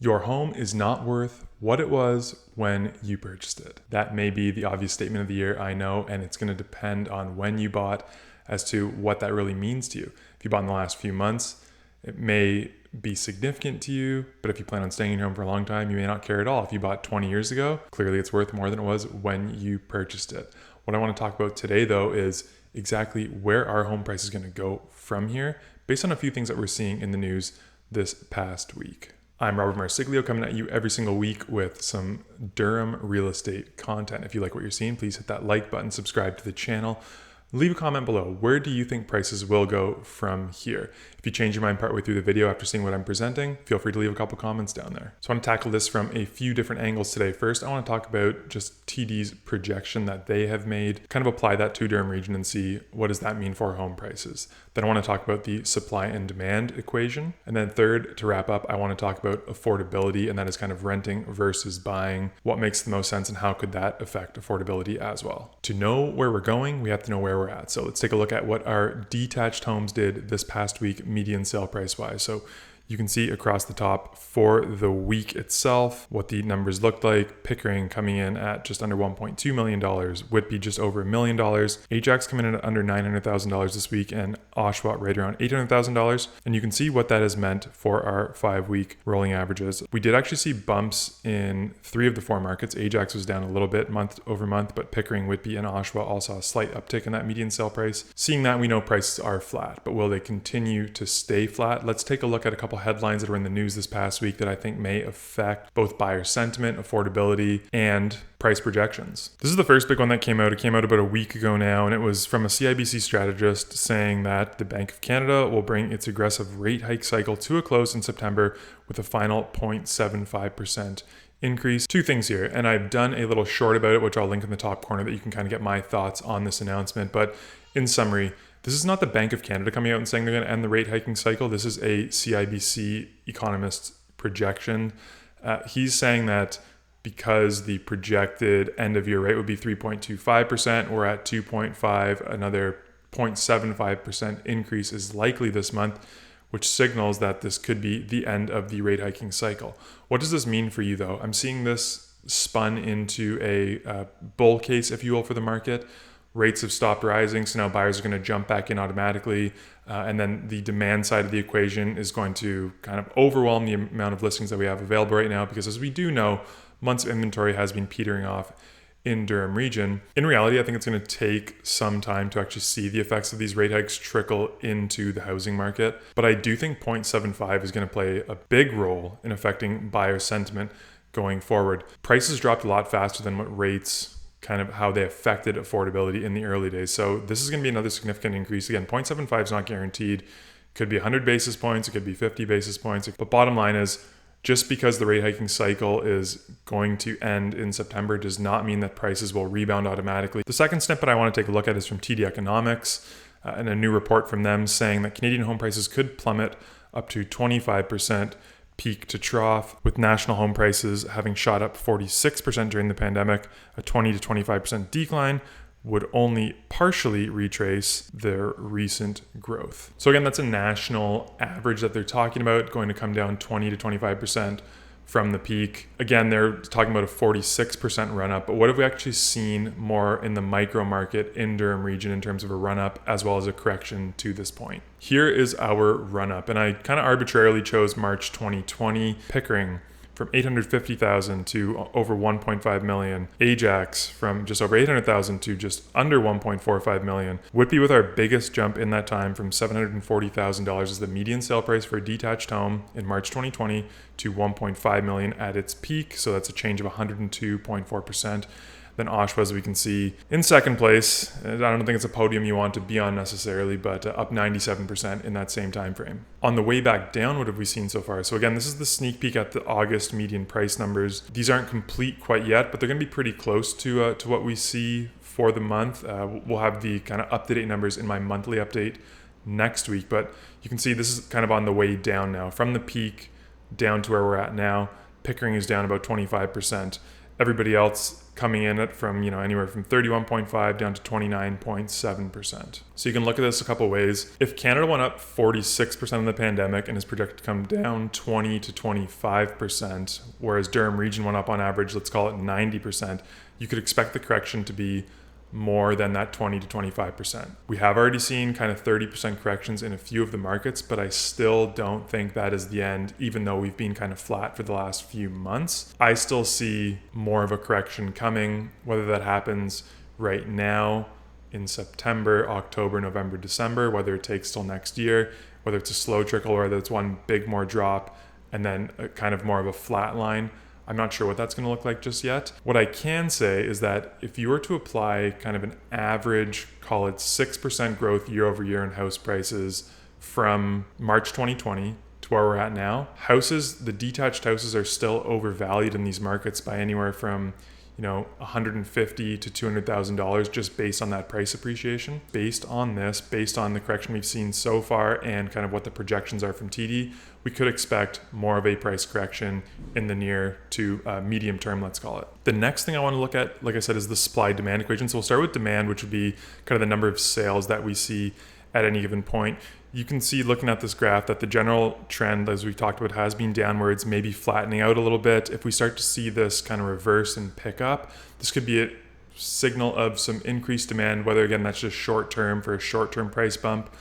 Your home is not worth what it was when you purchased it. That may be the obvious statement of the year, I know, and it's going to depend on when you bought as to what that really means to you. If you bought in the last few months, it may be significant to you, but if you plan on staying in your home for a long time, you may not care at all. If you bought 20 years ago, clearly it's worth more than it was when you purchased it. What I want to talk about today, though, is exactly where our home price is going to go from here based on a few things that we're seeing in the news this past week. I'm Robert Marsiglio, coming at you every single week with some Durham real estate content. If you like what you're seeing, please hit that like button, subscribe to the channel. Leave a comment below. Where do you think prices will go from here? If you change your mind partway through the video after seeing what I'm presenting, feel free to leave a couple comments down there. So I want to tackle this from a few different angles today. First, I want to talk about just TD's projection that they have made, kind of apply that to Durham Region and see what does that mean for home prices. Then I want to talk about the supply and demand equation. And then third, to wrap up, I want to talk about affordability, and that is kind of renting versus buying. What makes the most sense and how could that affect affordability as well? To know where we're going, we have to know where we're at. So let's take a look at what our detached homes did this past week, median sale price wise. So you can see across the top for the week itself what the numbers looked like. Pickering coming in at just under $1.2 million, Whitby just over $1 million, Ajax coming in at under $900,000 this week, and Oshawa right around $800,000. And you can see what that has meant for our 5-week rolling averages. We did actually see bumps in 3 of the 4 markets. Ajax was down a little bit month over month, but Pickering, Whitby, and Oshawa all saw a slight uptick in that median sale price. Seeing that, we know prices are flat, but will they continue to stay flat? Let's take a look at a couple headlines that were in the news this past week that I think may affect both buyer sentiment, affordability, and price projections. This is the first big one that came out. It came out about a week ago now, and it was from a CIBC strategist saying that the Bank of Canada will bring its aggressive rate hike cycle to a close in September with a final 0.75% increase. 2 things here, and I've done a little short about it, which I'll link in the top corner that you can kind of get my thoughts on this announcement. But in summary, this is not the Bank of Canada coming out and saying they're going to end the rate hiking cycle. This is a CIBC economist's projection. He's saying that because the projected end of year rate would be 3.25%, we're at 2.5, another 0.75% increase is likely this month, which signals that this could be the end of the rate hiking cycle. What does this mean for you though? I'm seeing this spun into a bull case, if you will, for the market. Rates have stopped rising, so now buyers are going to jump back in automatically. And then the demand side of the equation is going to kind of overwhelm the amount of listings that we have available right now, because as we do know, months of inventory has been petering off in Durham Region. In reality, I think it's going to take some time to actually see the effects of these rate hikes trickle into the housing market. But I do think 0.75 is going to play a big role in affecting buyer sentiment going forward. Prices dropped a lot faster than what rates kind of how they affected affordability in the early days. So this is going to be another significant increase. Again, 0.75 is not guaranteed. Could be 100 basis points. It could be 50 basis points. But bottom line is, just because the rate hiking cycle is going to end in September does not mean that prices will rebound automatically. The second snippet I want to take a look at is from TD Economics and a new report from them saying that Canadian home prices could plummet up to 25% peak to trough, with national home prices having shot up 46% during the pandemic. A 20 to 25% decline would only partially retrace their recent growth. So again, that's a national average that they're talking about, going to come down 20 to 25% from the peak. Again, they're talking about a 46% run up, but what have we actually seen more in the micro market in Durham Region in terms of a run up as well as a correction to this point? Here is our run up, and I kind of arbitrarily chose March 2020. Pickering from 850,000 to over 1.5 million. Ajax from just over 800,000 to just under 1.45 million. Whitby with our biggest jump in that time from $740,000 as the median sale price for a detached home in March 2020 to 1.5 million at its peak. So that's a change of 102.4%. Then Oshawa, as we can see, in second place. I don't think it's a podium you want to be on necessarily, but up 97% in that same time frame. On the way back down, what have we seen so far? So again, this is the sneak peek at the August median price numbers. These aren't complete quite yet, but they're going to be pretty close to what we see for the month. We'll have the kind of up-to-date numbers in my monthly update next week, but you can see this is kind of on the way down now. From the peak down to where we're at now, Pickering is down about 25%. everybody else coming in at from, anywhere from 31.5 down to 29.7%. So you can look at this a couple ways. If Canada went up 46% in the pandemic and is projected to come down 20 to 25%, whereas Durham Region went up on average, let's call it 90%, you could expect the correction to be more than that 20 to 25%. We have already seen kind of 30% corrections in a few of the markets, but I still don't think that is the end, even though we've been kind of flat for the last few months. I still see more of a correction coming, whether that happens right now in September, October, November, December, whether it takes till next year, whether it's a slow trickle or whether it's one big more drop and then a kind of more of a flat line. I'm not sure what that's going to look like just yet. What I can say is that if you were to apply kind of an average, call it 6% growth year over year in house prices from March 2020 to where we're at now, the detached houses are still overvalued in these markets by anywhere from $150,000 to $200,000 just based on that price appreciation. Based on the correction we've seen so far and kind of what the projections are from TD, we could expect more of a price correction in the near to medium term, let's call it. The next thing I want to look at, like I said, is the supply demand equation. So we'll start with demand, which would be kind of the number of sales that we see at any given point. You can see looking at this graph that the general trend, as we talked about, has been downwards, maybe flattening out a little bit. If we start to see this kind of reverse and pick up, this could be a signal of some increased demand, whether again, that's just short term for a short term price bump.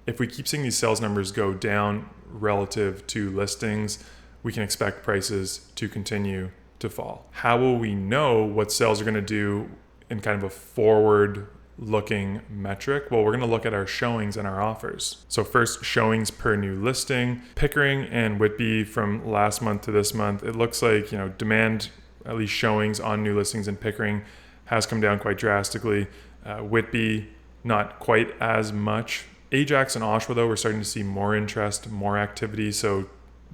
If we keep seeing these sales numbers go down relative to listings, we can expect prices to continue to fall. How will we know what sales are going to do in kind of a forward looking metric? Well, we're going to look at our showings and our offers. So first, showings per new listing. Pickering and Whitby from last month to this month, it looks like, demand, at least showings on new listings in Pickering has come down quite drastically. Whitby, not quite as much. Ajax and Oshawa, though, we're starting to see more interest, more activity. So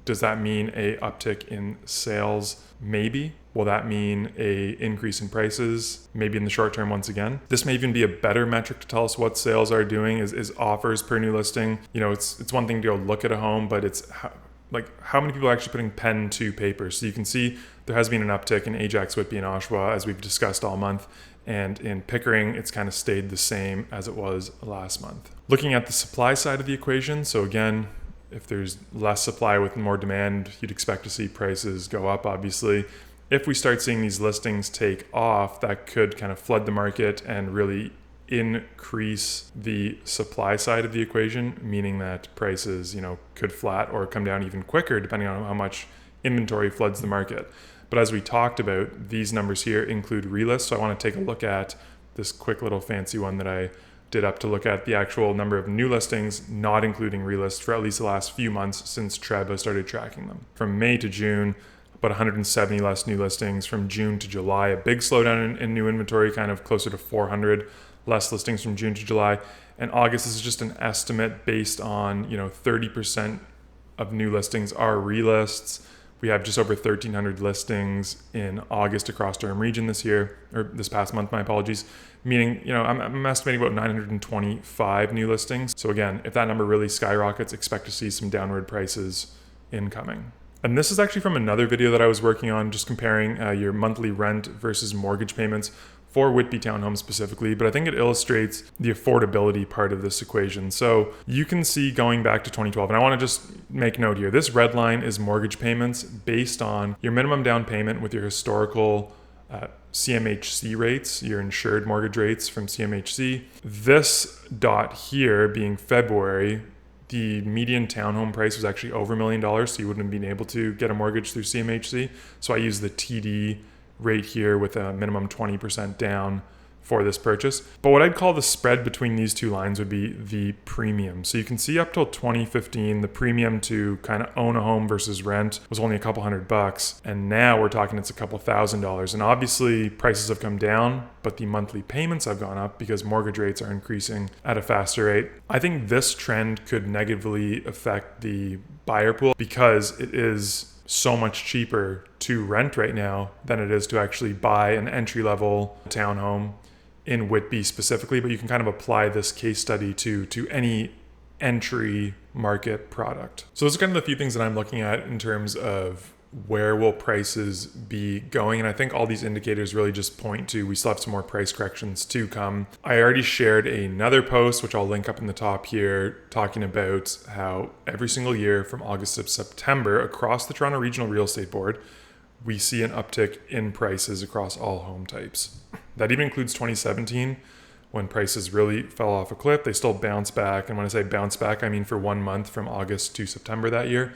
does that mean a uptick in sales? Maybe. Will that mean a increase in prices? Maybe in the short term once again. This may even be a better metric to tell us what sales are doing is offers per new listing. It's one thing to go look at a home, but it's how many people are actually putting pen to paper. So you can see there has been an uptick in Ajax, Whitby, and Oshawa, as we've discussed all month. And in Pickering, it's kind of stayed the same as it was last month. Looking at the supply side of the equation, so again, if there's less supply with more demand, you'd expect to see prices go up, obviously. If we start seeing these listings take off, that could kind of flood the market and really increase the supply side of the equation, meaning that prices, could flat or come down even quicker, depending on how much inventory floods the market. But as we talked about, these numbers here include relists. So I want to take a look at this quick little fancy one that I did up to look at the actual number of new listings, not including relists, for at least the last few months since Treb has started tracking them. From May to June, about 170 less new listings. From June to July, a big slowdown in new inventory, kind of closer to 400 less listings from June to July. And August, this is just an estimate based on, 30% of new listings are relists. We have just over 1,300 listings in August across Durham Region this past month, my apologies. Meaning, I'm estimating about 925 new listings. So again, if that number really skyrockets, expect to see some downward prices incoming. And this is actually from another video that I was working on, just comparing your monthly rent versus mortgage payments for Whitby townhomes specifically, but I think it illustrates the affordability part of this equation. So you can see going back to 2012, and I want to just make note here, this red line is mortgage payments based on your minimum down payment with your historical CMHC rates, your insured mortgage rates from CMHC. This dot here being February, the median townhome price was actually over $1 million, so you wouldn't have been able to get a mortgage through CMHC. So I use the TD rate here with a minimum 20% down for this purchase. But what I'd call the spread between these two lines would be the premium. So you can see up till 2015, the premium to kind of own a home versus rent was only a couple $100. And now we're talking it's a couple $1,000. And obviously prices have come down, but the monthly payments have gone up because mortgage rates are increasing at a faster rate. I think this trend could negatively affect the buyer pool because it is so much cheaper to rent right now than it is to actually buy an entry-level townhome in Whitby specifically, but you can kind of apply this case study to any entry market product. So those are kind of the few things that I'm looking at in terms of where will prices be going? And I think all these indicators really just point to we still have some more price corrections to come. I already shared another post, which I'll link up in the top here, talking about how every single year from August to September across the Toronto Regional Real Estate Board, we see an uptick in prices across all home types. That even includes 2017, when prices really fell off a cliff. They still bounced back. And when I say bounce back, I mean for 1 month from August to September that year.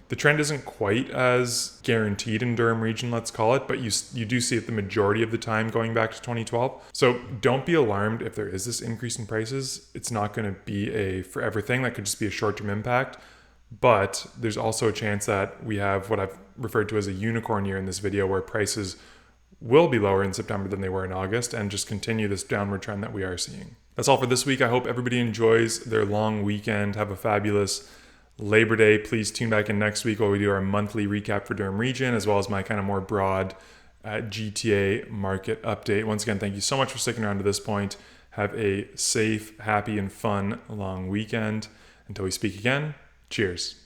The trend isn't quite as guaranteed in Durham Region, let's call it, but you do see it the majority of the time going back to 2012. So don't be alarmed if there is this increase in prices. It's not going to be a forever thing. That could just be a short-term impact. But there's also a chance that we have what I've referred to as a unicorn year in this video, where prices will be lower in September than they were in August and just continue this downward trend that we are seeing. That's all for this week. I hope everybody enjoys their long weekend. Have a fabulous Labor Day. Please tune back in next week while we do our monthly recap for Durham Region, as well as my kind of more broad GTA market update. Once again, thank you so much for sticking around to this point. Have a safe, happy, and fun long weekend. Until we speak again, cheers.